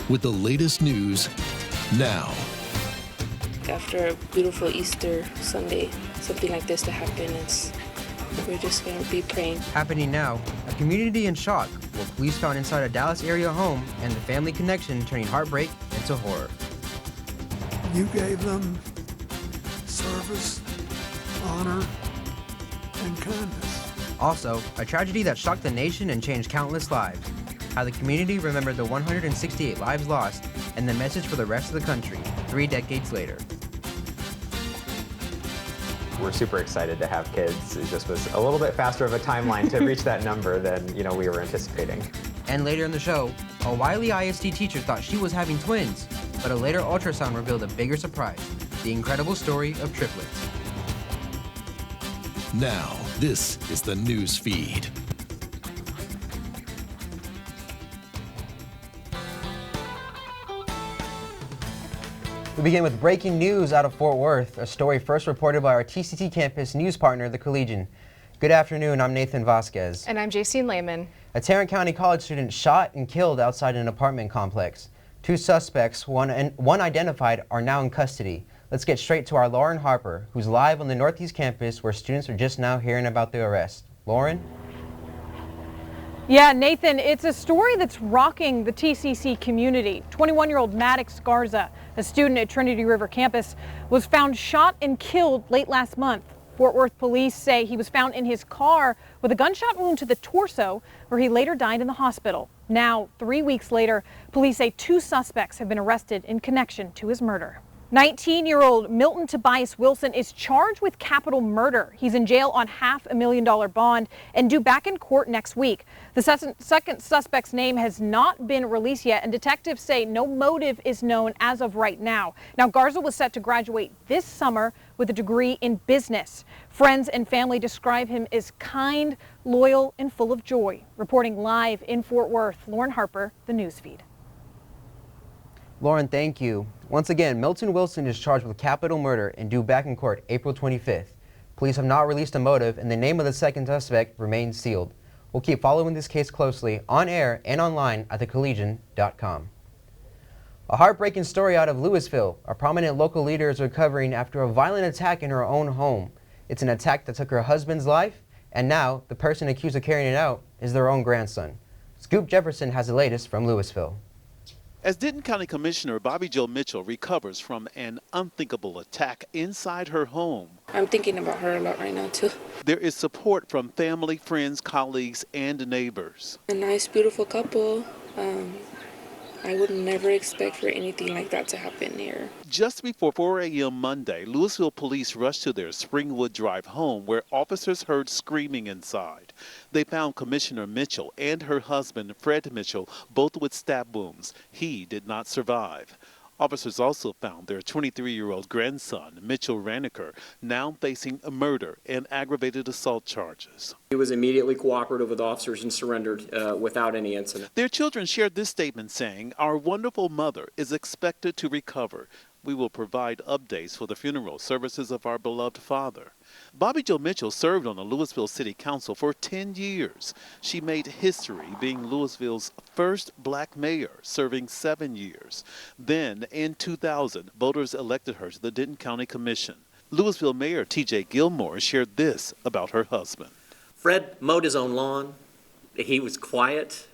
with the latest news now. After a beautiful Easter Sunday, something like this to happen, we're just going to be praying. Happening now, a community in shock, where police found inside a Dallas area home and the family connection turning heartbreak into horror. You gave them service, honor, and kindness. Also, a tragedy that shocked the nation and changed countless lives. How the community remembered the 168 lives lost and the message for the rest of the country 3 decades later. We're super excited to have kids. It just was a little bit faster of a timeline to reach that number than we were anticipating. And later in the show, a Wiley ISD teacher thought she was having twins, but a later ultrasound revealed a bigger surprise, the incredible story of triplets. Now, this is the news feed. We begin with breaking news out of Fort Worth, a story first reported by our TCT campus news partner, the Collegian. Good afternoon, I'm Nathan Vasquez. And I'm Jacine Lehman. A Tarrant County College student shot and killed outside an apartment complex. 2 suspects, one identified, are now in custody. Let's get straight to our Lauren Harper, who's live on the Northeast Campus where students are just now hearing about the arrest. Lauren? Yeah, Nathan, it's a story that's rocking the TCC community. 21-year-old Maddox Garza, a student at Trinity River campus, was found shot and killed late last month. Fort Worth police say he was found in his car with a gunshot wound to the torso, where he later died in the hospital. Now, 3 weeks later, police say 2 suspects have been arrested in connection to his murder. 19-year-old Milton Tobias Wilson is charged with capital murder. He's in jail on $500,000 bond and due back in court next week. The second suspect's name has not been released yet, and detectives say no motive is known as of right now. Now, Garza was set to graduate this summer with a degree in business. Friends and family describe him as kind, loyal, and full of joy. Reporting live in Fort Worth, Lauren Harper, the NewsFeed. Lauren, thank you. Once again, Milton Wilson is charged with capital murder and due back in court April 25th. Police have not released a motive, and the name of the second suspect remains sealed. We'll keep following this case closely on air and online at thecollegian.com. A heartbreaking story out of Louisville. A prominent local leader is recovering after a violent attack in her own home. It's an attack that took her husband's life, and now the person accused of carrying it out is their own grandson. Scoop Jefferson has the latest from Louisville. As Denton County Commissioner Bobby Jo Mitchell recovers from an unthinkable attack inside her home, I'm thinking about her a lot right now, too. there is support from family, friends, colleagues, and neighbors. A nice, beautiful couple. I would never expect for anything like that to happen here. Just before 4 a.m. Monday, Louisville police rushed to their Springwood Drive home where officers heard screaming inside. They found Commissioner Mitchell and her husband, Fred Mitchell, both with stab wounds. He did not survive. Officers also found their 23-year-old grandson, Mitchell Raniker, now facing a murder and aggravated assault charges. He was immediately cooperative with officers and surrendered without any incident. Their children shared this statement saying, "Our wonderful mother is expected to recover. We will provide updates for the funeral services of our beloved father." Bobby Jo Mitchell served on the Louisville City Council for 10 years. She made history being Louisville's first black mayor, serving 7 years. Then, in 2000, voters elected her to the Denton County Commission. Louisville Mayor T.J. Gilmore shared this about her husband. Fred mowed his own lawn. He was quiet.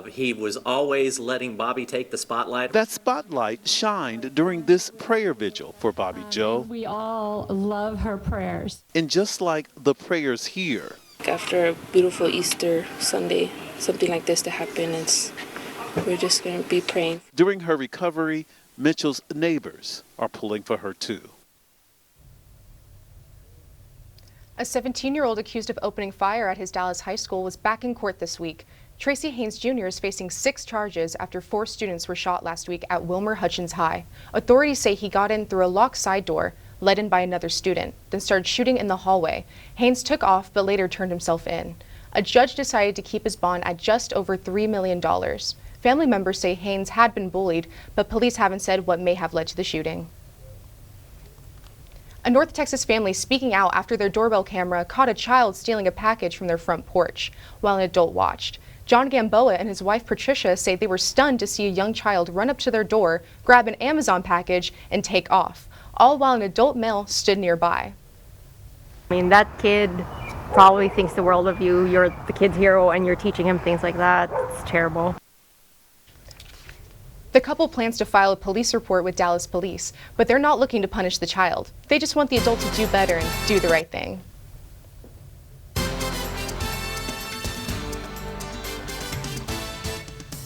He was always letting Bobby take the spotlight. That spotlight shined during this prayer vigil for Bobby Jo. We all love her prayers. And just like the prayers here, After a beautiful Easter Sunday, something like this to happen, we're just going to be praying. during her recovery, Mitchell's neighbors are pulling for her too. A 17-year-old accused of opening fire at his Dallas high school was back in court this week. Tracy Haynes Jr. is facing 6 charges after 4 students were shot last week at Wilmer Hutchins High. Authorities say he got in through a locked side door, led in by another student, then started shooting in the hallway. Haynes took off but later turned himself in. A judge decided to keep his bond at just over $3 million. Family members say Haynes had been bullied, but police haven't said what may have led to the shooting. A North Texas family speaking out after their doorbell camera caught a child stealing a package from their front porch while an adult watched. John Gamboa and his wife Patricia say they were stunned to see a young child run up to their door, grab an Amazon package, and take off, all while an adult male stood nearby. I mean, that kid probably thinks the world of you. You're the kid's hero and you're teaching him things like that. It's terrible. The couple plans to file a police report with Dallas police, but they're not looking to punish the child. They just want the adult to do better and do the right thing.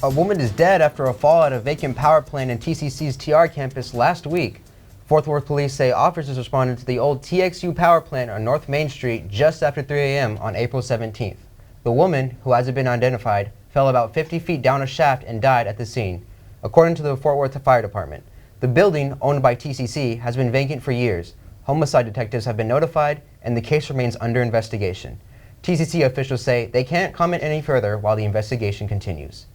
A woman is dead after a fall at a vacant power plant in TCC's TR campus last week. Fort Worth police say officers responded to the old TXU power plant on North Main Street just after 3 a.m. on April 17th. The woman, who hasn't been identified, fell about 50 feet down a shaft and died at the scene, according to the Fort Worth Fire Department. The building, owned by TCC, has been vacant for years. Homicide detectives have been notified, and the case remains under investigation. TCC officials say they can't comment any further while the investigation continues.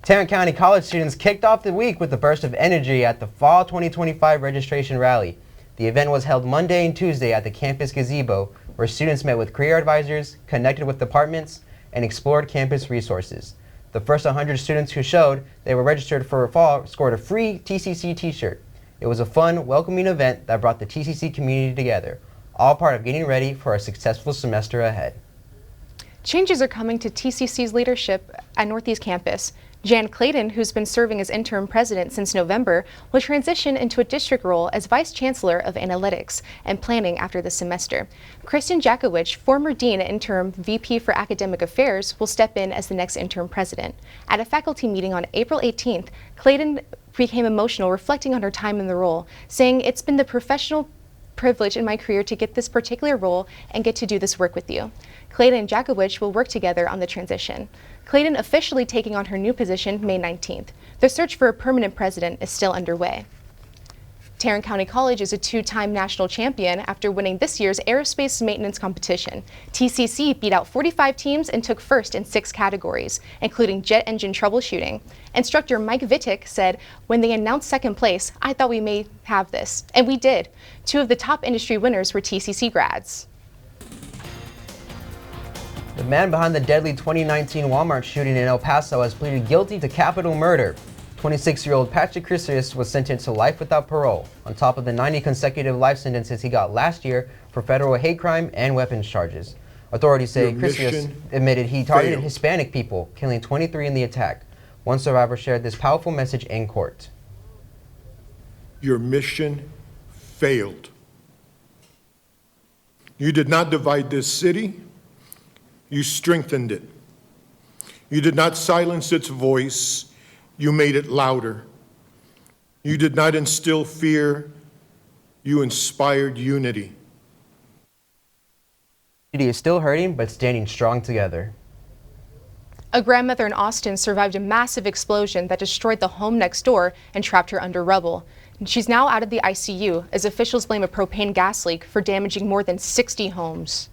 Tarrant County College students kicked off the week with a burst of energy at the Fall 2025 registration rally. The event was held Monday and Tuesday at the campus gazebo, where students met with career advisors, connected with departments, and explored campus resources. The first 100 students who showed they were registered for fall scored a free TCC t-shirt. It was a fun, welcoming event that brought the TCC community together, all part of getting ready for a successful semester ahead. Changes are coming to TCC's leadership at Northeast Campus. Jan Clayton, who's been serving as interim president since November, will transition into a district role as vice chancellor of analytics and planning after the semester. Kristen Jakowicz, former dean and interim VP for academic affairs, will step in as the next interim president. At a faculty meeting on April 18th, Clayton became emotional reflecting on her time in the role, saying, "It's been the professional privilege in my career to get this particular role and get to do this work with you." Clayton and Jakowicz will work together on the transition. Clayton officially taking on her new position May 19th. The search for a permanent president is still underway. Tarrant County College is a two-time national champion after winning this year's aerospace maintenance competition. TCC beat out 45 teams and took first in 6 categories, including jet engine troubleshooting. Instructor Mike Vittek said, "When they announced second place, I thought we may have this." And we did. 2 of the top industry winners were TCC grads. The man behind the deadly 2019 Walmart shooting in El Paso has pleaded guilty to capital murder. 26-year-old Patrick Chrysius was sentenced to life without parole, on top of the 90 consecutive life sentences he got last year for federal hate crime and weapons charges. Authorities say Chrysius admitted he targeted Hispanic people, killing 23 in the attack. One survivor shared this powerful message in court. Your mission failed. You did not divide this city. You strengthened it. You did not silence its voice. You made it louder. You did not instill fear. You inspired unity. Unity is still hurting, but standing strong together. A grandmother in Austin survived a massive explosion that destroyed the home next door and trapped her under rubble. She's now out of the ICU as officials blame a propane gas leak for damaging more than 60 homes.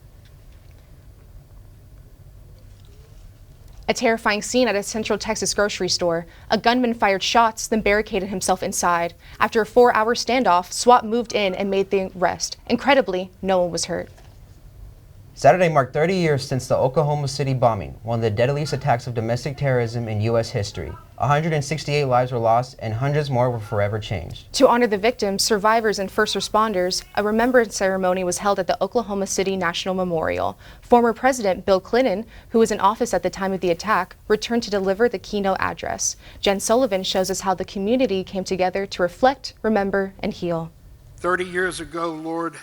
A terrifying scene at a Central Texas grocery store. A gunman fired shots, then barricaded himself inside. After a 4-hour standoff, SWAT moved in and made the arrest. Incredibly, no one was hurt. Saturday marked 30 years since the Oklahoma City bombing, one of the deadliest attacks of domestic terrorism in U.S. history. 168 lives were lost and hundreds more were forever changed. To honor the victims, survivors, and first responders, a remembrance ceremony was held at the Oklahoma City National Memorial. Former President Bill Clinton, who was in office at the time of the attack, returned to deliver the keynote address. Jen Sullivan shows us how the community came together to reflect, remember, and heal. 30 years ago, Lord,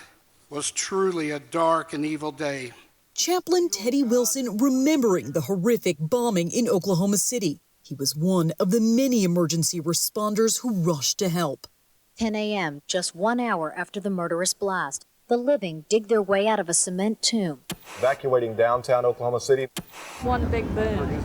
was truly a dark and evil day. Chaplain Teddy Wilson remembering the horrific bombing in Oklahoma City. He was one of the many emergency responders who rushed to help. 10 a.m., just 1 hour after the murderous blast, the living dig their way out of a cement tomb. Evacuating downtown Oklahoma City. One big boom.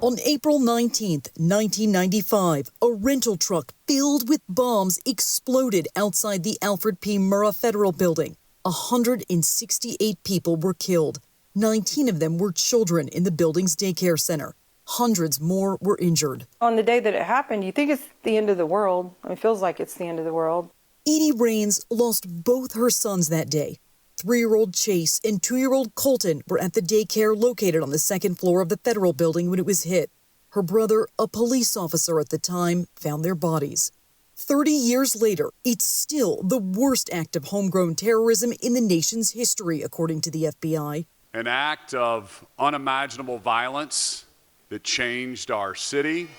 On April 19th, 1995, a rental truck filled with bombs exploded outside the Alfred P. Murrah Federal Building. 168 people were killed. 19 of them were children in the building's daycare center. Hundreds more were injured. On the day that it happened, you think it's the end of the world. It feels like it's the end of the world. Edie Rains lost both her sons that day. 3-year-old Chase and 2-year-old Colton were at the daycare located on the 2nd floor of the federal building when it was hit. Her brother, a police officer at the time, found their bodies. 30 years later, it's still the worst act of homegrown terrorism in the nation's history, according to the FBI. An act of unimaginable violence that changed our city.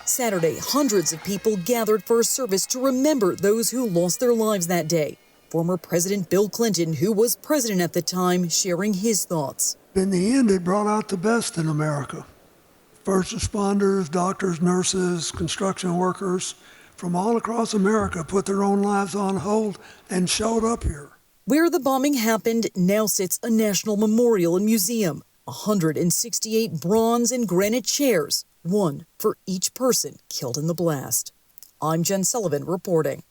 Saturday, hundreds of people gathered for a service to remember those who lost their lives that day. Former President Bill Clinton, who was president at the time, sharing his thoughts. In the end, it brought out the best in America. First responders, doctors, nurses, construction workers from all across America put their own lives on hold and showed up here. Where the bombing happened now sits a national memorial and museum. 168 bronze and granite chairs, one for each person killed in the blast. I'm Jen Sullivan reporting.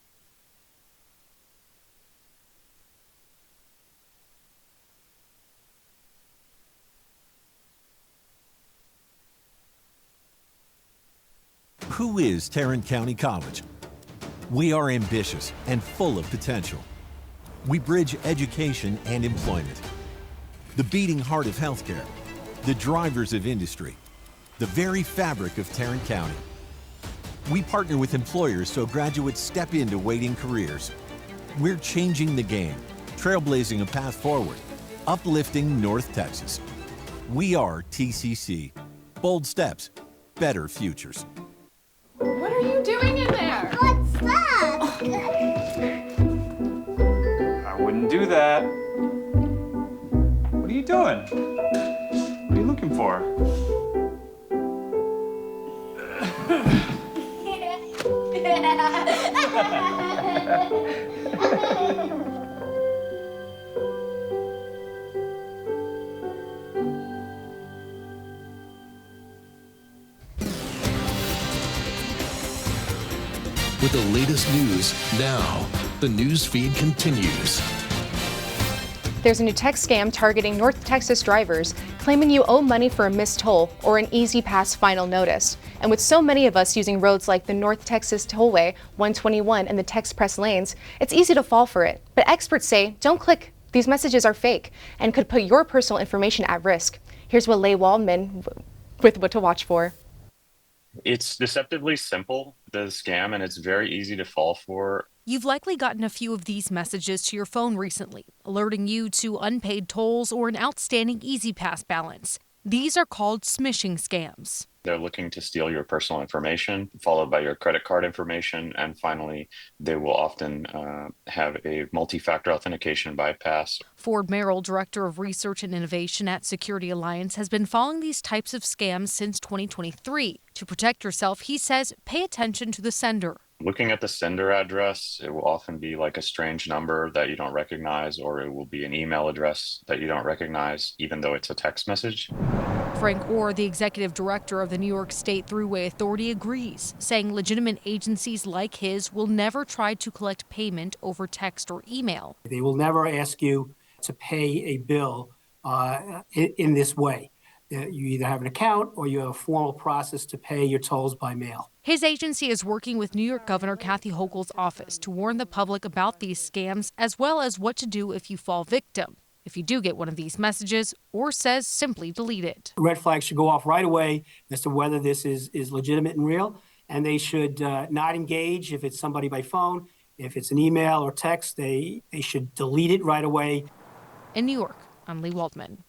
Who is Tarrant County College? We are ambitious and full of potential. We bridge education and employment. The beating heart of healthcare, the drivers of industry, the very fabric of Tarrant County. We partner with employers so graduates step into waiting careers. We're changing the game, trailblazing a path forward, uplifting North Texas. We are TCC. Bold steps, better futures. What are you doing in there? What's that? I wouldn't do that. What are you doing? What are you looking for? With the latest news now, the news feed continues. There's a new text scam targeting North Texas drivers, claiming you owe money for a missed toll or an Easy Pass final notice. And with so many of us using roads like the North Texas Tollway, 121, and the Tex Press lanes, it's easy to fall for it. But experts say, don't click. These messages are fake and could put your personal information at risk. Here's what Leigh Waldman with what to watch for. It's deceptively simple, the scam, and it's very easy to fall for. You've likely gotten a few of these messages to your phone recently, alerting you to unpaid tolls or an outstanding Easy Pass balance. These are called smishing scams. They're looking to steal your personal information, followed by your credit card information, and finally, they will often have a multi-factor authentication bypass. Ford Merrill, Director of Research and Innovation at Security Alliance, has been following these types of scams since 2023. To protect yourself, he says, pay attention to the sender. Looking at the sender address, it will often be like a strange number that you don't recognize, or it will be an email address that you don't recognize, even though it's a text message. Frank Orr, the executive director of the New York State Thruway Authority, agrees, saying legitimate agencies like his will never try to collect payment over text or email. They will never ask you to pay a bill in this way. You either have an account or you have a formal process to pay your tolls by mail. His agency is working with New York Governor Kathy Hochul's office to warn the public about these scams, as well as what to do if you fall victim. If you do get one of these messages, Orr says simply delete it. Red flags should go off right away as to whether this is legitimate and real, and they should not engage if it's somebody by phone. If it's an email or text, they should delete it right away. In New York, I'm Leigh Waldman.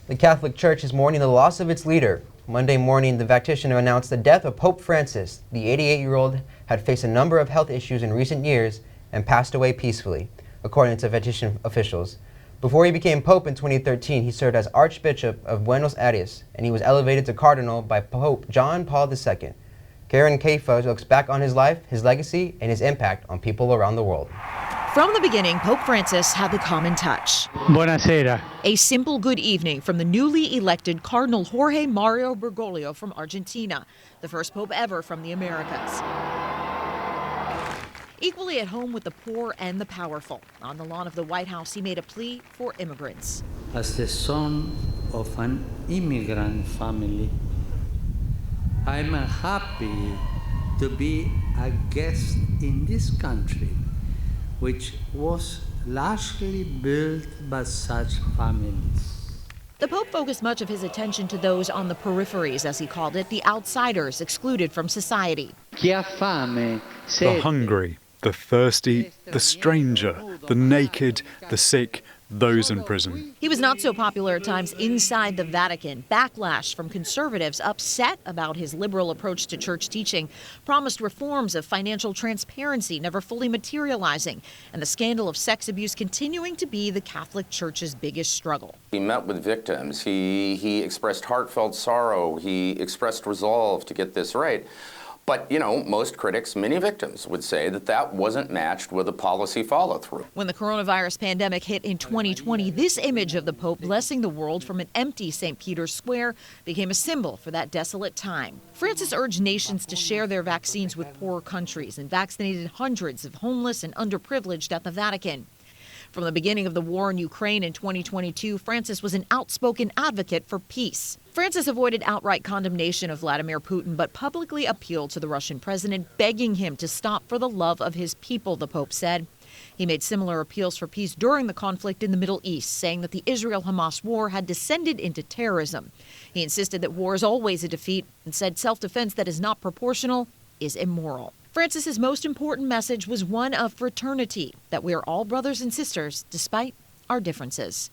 The Catholic Church is mourning the loss of its leader. Monday morning, the Vatican announced the death of Pope Francis. The 88-year-old had faced a number of health issues in recent years and passed away peacefully, according to Vatican officials. Before he became Pope in 2013, he served as Archbishop of Buenos Aires, and he was elevated to Cardinal by Pope John Paul II. Karen Kaifa looks back on his life, his legacy, and his impact on people around the world. From the beginning, Pope Francis had the common touch. Buonasera. A simple good evening from the newly elected Cardinal Jorge Mario Bergoglio from Argentina, the first pope ever from the Americas. Equally at home with the poor and the powerful. On the lawn of the White House, he made a plea for immigrants. As the son of an immigrant family, I'm happy to be a guest in this country, which was largely built by such families. The Pope focused much of his attention to those on the peripheries, as he called it, the outsiders excluded from society. The The hungry, the thirsty, the stranger, the naked, the sick, those in prison. He was not so popular at times inside the Vatican. Backlash from conservatives upset about his liberal approach to church teaching, promised reforms of financial transparency never fully materializing, and the scandal of sex abuse continuing to be the Catholic Church's biggest struggle. He met with victims. He expressed heartfelt sorrow. He expressed resolve to get this right. But, you know, most critics, many victims, would say that that wasn't matched with a policy follow-through. When the coronavirus pandemic hit in 2020, this image of the Pope blessing the world from an empty St. Peter's Square became a symbol for that desolate time. Francis urged nations to share their vaccines with poorer countries and vaccinated hundreds of homeless and underprivileged at the Vatican. From the beginning of the war in Ukraine in 2022, Francis was an outspoken advocate for peace. Francis avoided outright condemnation of Vladimir Putin, but publicly appealed to the Russian president, begging him to stop for the love of his people, the Pope said. He made similar appeals for peace during the conflict in the Middle East, saying that the Israel-Hamas war had descended into terrorism. He insisted that war is always a defeat and said self-defense that is not proportional is immoral. Francis's most important message was one of fraternity, that we are all brothers and sisters despite our differences.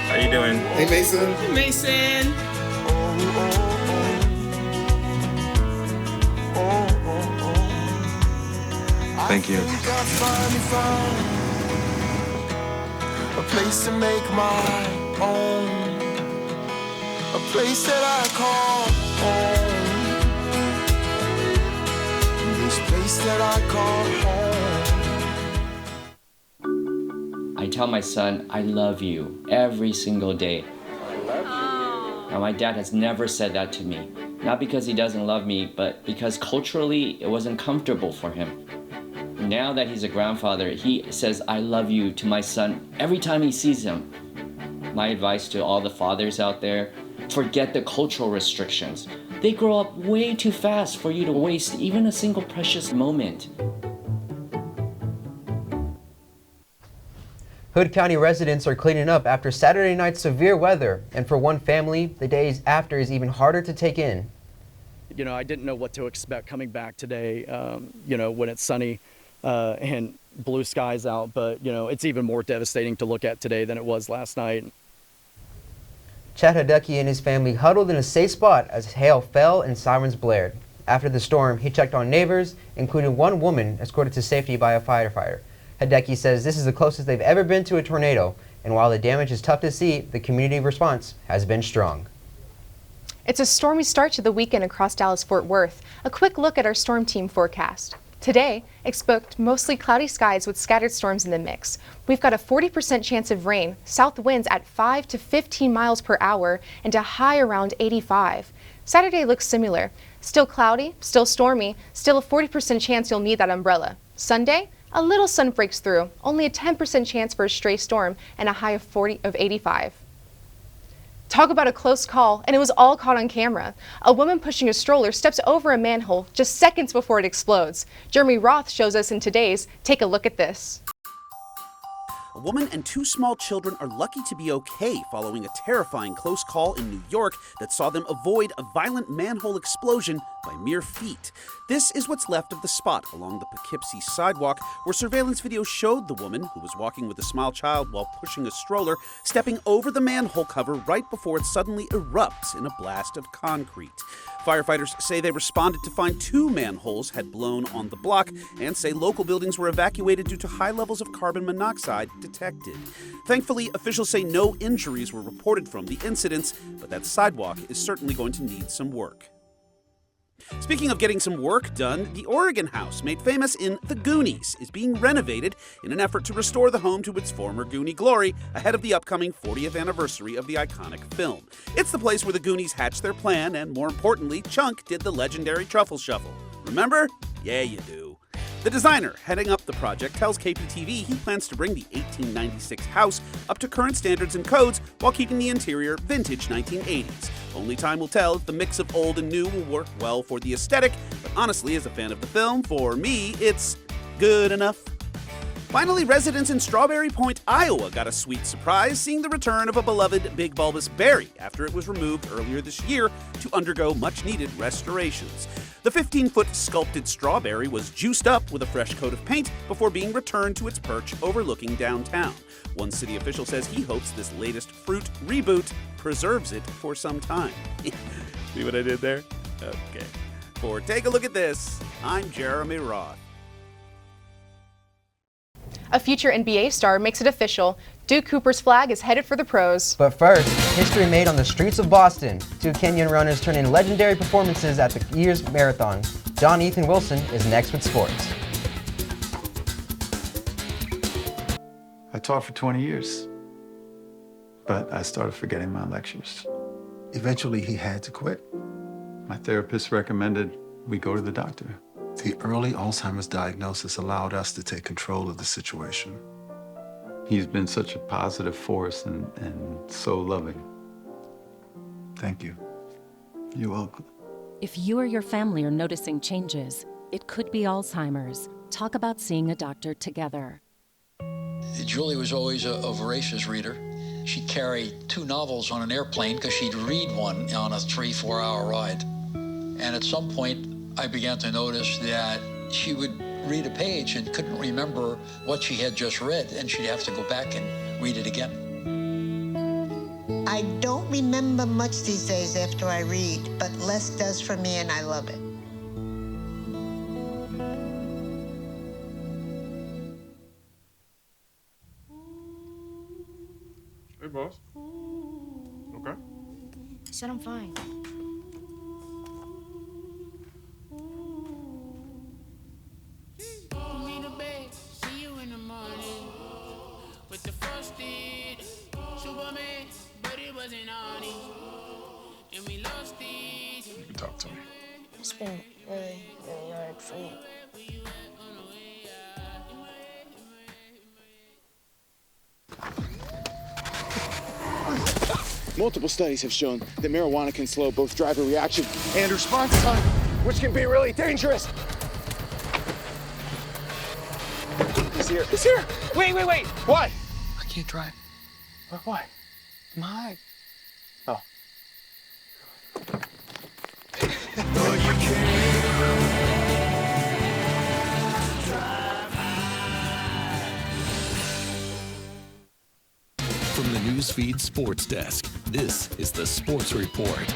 How you doing? Hey, Mason. Hey, Mason. Thank you. A place to make my own. A place that I call home. This place that I call home. I tell my son, I love you every single day. I love you. Now, my dad has never said that to me. Not because he doesn't love me, but because culturally it wasn't comfortable for him. Now that he's a grandfather, he says, I love you to my son every time he sees him. My advice to all the fathers out there, forget the cultural restrictions. They grow up way too fast for you to waste even a single precious moment. Hood County residents are cleaning up after Saturday night's severe weather, and for one family, the days after is even harder to take in. You know, I didn't know what to expect coming back today, you know, when it's sunny and blue skies out, but, you know, it's even more devastating to look at today than it was last night. Chad Hideki and his family huddled in a safe spot as hail fell and sirens blared. After the storm, he checked on neighbors, including one woman escorted to safety by a firefighter. Hideki says this is the closest they've ever been to a tornado, and while the damage is tough to see, the community response has been strong. It's a stormy start to the weekend across Dallas-Fort Worth. A quick look at our storm team forecast. Today, expect mostly cloudy skies with scattered storms in the mix. We've got a 40% chance of rain, south winds at 5 to 15 miles per hour, and a high around 85. Saturday looks similar. Still cloudy, still stormy, still a 40% chance you'll need that umbrella. Sunday, a little sun breaks through, only a 10% chance for a stray storm, and a high of 85. Talk about a close call, and it was all caught on camera. A woman pushing a stroller steps over a manhole just seconds before it explodes. Jeremy Roth shows us in today's Take a Look at This. A woman and two small children are lucky to be okay following a terrifying close call in New York that saw them avoid a violent manhole explosion by mere feet. This is what's left of the spot along the Poughkeepsie sidewalk where surveillance video showed the woman, who was walking with a small child while pushing a stroller, stepping over the manhole cover right before it suddenly erupts in a blast of concrete. Firefighters say they responded to find 2 manholes had blown on the block and say local buildings were evacuated due to high levels of carbon monoxide detected. Thankfully, officials say no injuries were reported from the incidents, but that sidewalk is certainly going to need some work. Speaking of getting some work done, the Oregon house, made famous in The Goonies, is being renovated in an effort to restore the home to its former Goonie glory ahead of the upcoming 40th anniversary of the iconic film. It's the place where the Goonies hatched their plan, and more importantly, Chunk did the legendary truffle shuffle. Remember? Yeah, you do. The designer heading up the project tells KPTV he plans to bring the 1896 house up to current standards and codes while keeping the interior vintage 1980s. Only time will tell if the mix of old and new will work well for the aesthetic, but honestly, as a fan of the film, for me, it's good enough. Finally, residents in Strawberry Point, Iowa got a sweet surprise seeing the return of a beloved big bulbous berry after it was removed earlier this year to undergo much-needed restorations. The 15-foot sculpted strawberry was juiced up with a fresh coat of paint before being returned to its perch overlooking downtown. One city official says he hopes this latest fruit reboot preserves it for some time. See what I did there? Okay. For Take a Look at This, I'm Jeremy Roth. A future NBA star makes it official. Duke Cooper's flag is headed for the pros. But first, history made on the streets of Boston. 2 Kenyan runners turn in legendary performances at the year's marathon. John Ethan Wilson is next with sports. I taught for 20 years, but I started forgetting my lectures. Eventually, he had to quit. My therapist recommended we go to the doctor. The early Alzheimer's diagnosis allowed us to take control of the situation. He's been such a positive force and so loving. Thank you. You're welcome. If you or your family are noticing changes, it could be Alzheimer's. Talk about seeing a doctor together. Julie was always a voracious reader. She'd carry 2 novels on an airplane because she'd read one on a 3-4 hour ride. And at some point, I began to notice that she would read a page and couldn't remember what she had just read, and she'd have to go back and read it again. I don't remember much these days after I read, but less does for me, and I love it. Hey, boss. Okay? I said I'm fine. You can talk to me. It's been really, really hard for me. Multiple studies have shown that marijuana can slow both driver reaction and response time, which can be really dangerous. He's here. He's here. Wait. What? I can't drive. Why? My. Oh. From the NewsFeed Sports Desk, this is the Sports Report.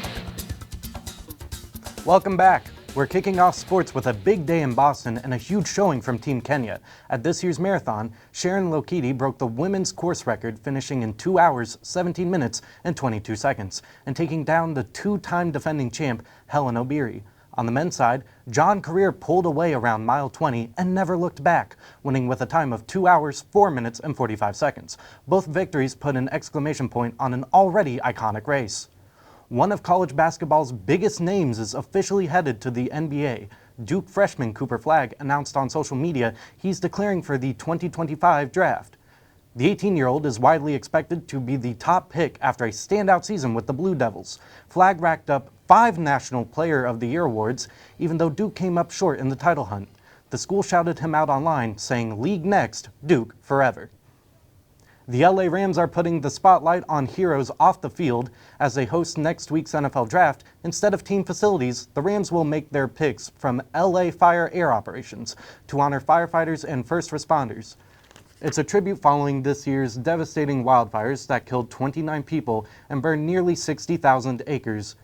Welcome back. We're kicking off sports with a big day in Boston and a huge showing from Team Kenya. At this year's marathon, Sharon Lokiti broke the women's course record, finishing in 2 hours, 17 minutes, and 22 seconds, and taking down the 2-time defending champ, Helen Obiri. On the men's side, John Career pulled away around mile 20 and never looked back, winning with a time of 2 hours, 4 minutes, and 45 seconds. Both victories put an exclamation point on an already iconic race. One of college basketball's biggest names is officially headed to the NBA. Duke freshman Cooper Flagg announced on social media he's declaring for the 2025 draft. The 18-year-old is widely expected to be the top pick after a standout season with the Blue Devils. Flagg racked up 5 National Player of the Year awards, even though Duke came up short in the title hunt. The school shouted him out online, saying, "League next, Duke forever." The LA Rams are putting the spotlight on heroes off the field as they host next week's NFL Draft. Instead of team facilities, the Rams will make their picks from LA Fire Air Operations to honor firefighters and first responders. It's a tribute following this year's devastating wildfires that killed 29 people and burned nearly 60,000 acres.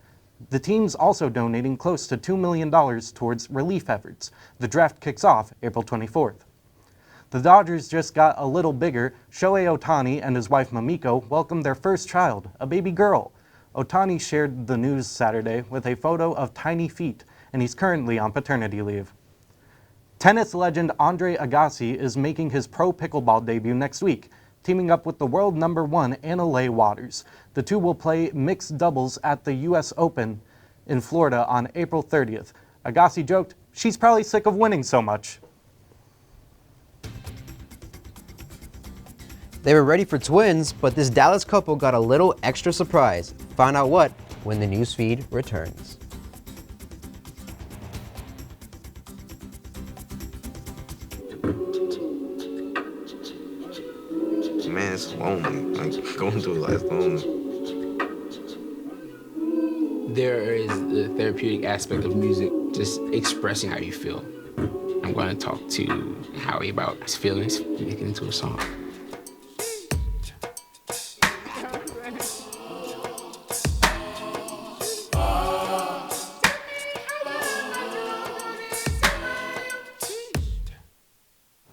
The team's also donating close to $2 million towards relief efforts. The draft kicks off April 24th. The Dodgers just got a little bigger. Shohei Ohtani and his wife Mamiko welcomed their first child, a baby girl. Ohtani shared the news Saturday with a photo of tiny feet, and he's currently on paternity leave. Tennis legend Andre Agassi is making his pro pickleball debut next week, teaming up with the world #1 Anna Leigh Waters. The two will play mixed doubles at the U.S. Open in Florida on April 30th. Agassi joked, she's probably sick of winning so much. They were ready for twins, but this Dallas couple got a little extra surprise. Find out what when the newsfeed returns. Man, it's lonely. Like, going through life lonely. There is the therapeutic aspect of music, just expressing how you feel. I'm going to talk to Howie about his feelings, make it into a song.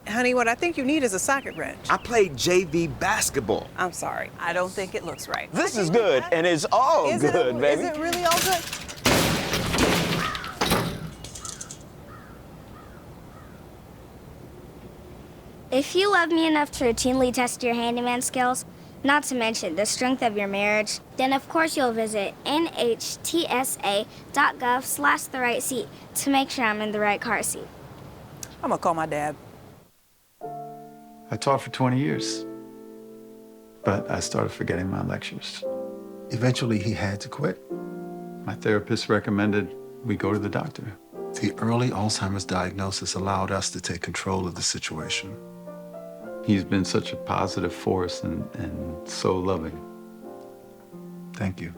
Honey, what I think you need is a socket wrench. I played JV basketball. I'm sorry. I don't think it looks right. This is good, and it's all good, baby. Is it really all good? If you love me enough to routinely test your handyman skills, not to mention the strength of your marriage, then of course you'll visit nhtsa.gov/therightseat to make sure I'm in the right car seat. I'm gonna call my dad. I taught for 20 years, but I started forgetting my lectures. Eventually, he had to quit. My therapist recommended we go to the doctor. The early Alzheimer's diagnosis allowed us to take control of the situation. He's been such a positive force and so loving. Thank you.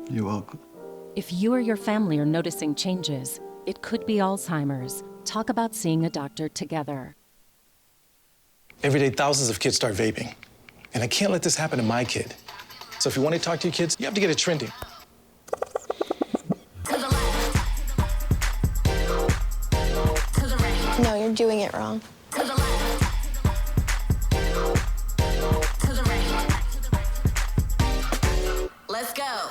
You're welcome. If you or your family are noticing changes, it could be Alzheimer's. Talk about seeing a doctor together. Every day, thousands of kids start vaping. And I can't let this happen to my kid. So if you want to talk to your kids, you have to get it trending. No, you're doing it wrong. Let's go.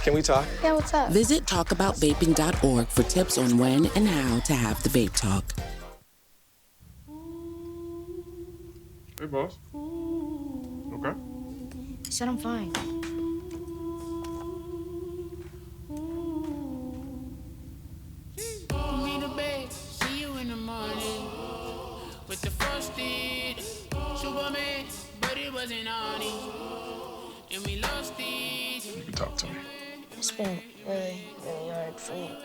Can we talk? Yeah, what's up? Visit talkaboutvaping.org for tips on when and how to have the vape talk. Hey, boss. Okay. I said I'm fine. See you in the morning with the frosted Superman, but it wasn't on it, and we lost it. You can talk to me. It's been really, really hard for me.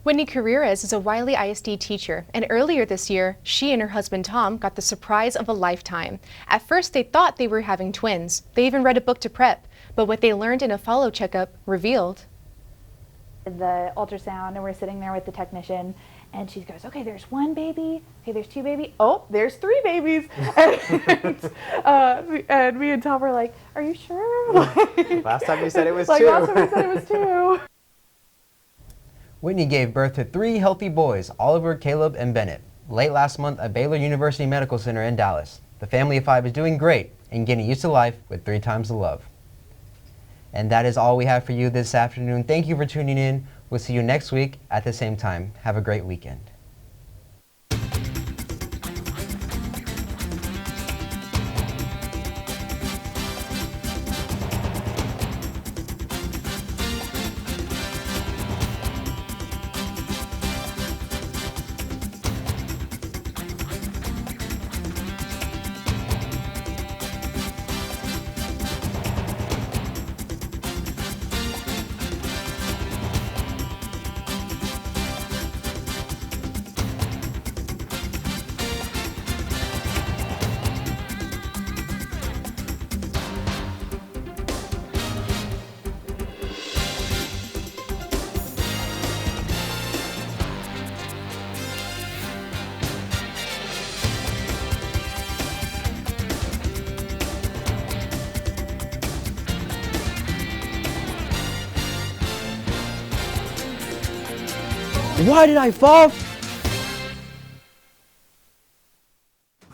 Whitney Carreras is a Wiley ISD teacher, and earlier this year, she and her husband Tom got the surprise of a lifetime. At first, they thought they were having twins. They even read a book to prep, but what they learned in a follow checkup revealed. The ultrasound, and we're sitting there with the technician, and she goes, okay, there's one baby, okay, there's two babies, oh, there's three babies. And me and Tom were like, are you sure? Last time you said it was like, two. Last time you said it was two. Whitney gave birth to 3 healthy boys, Oliver, Caleb, and Bennett, late last month at Baylor University Medical Center in Dallas. The family of 5 is doing great and getting used to life with 3 times the love. And that is all we have for you this afternoon. Thank you for tuning in. We'll see you next week at the same time. Have a great weekend. Why did I fall?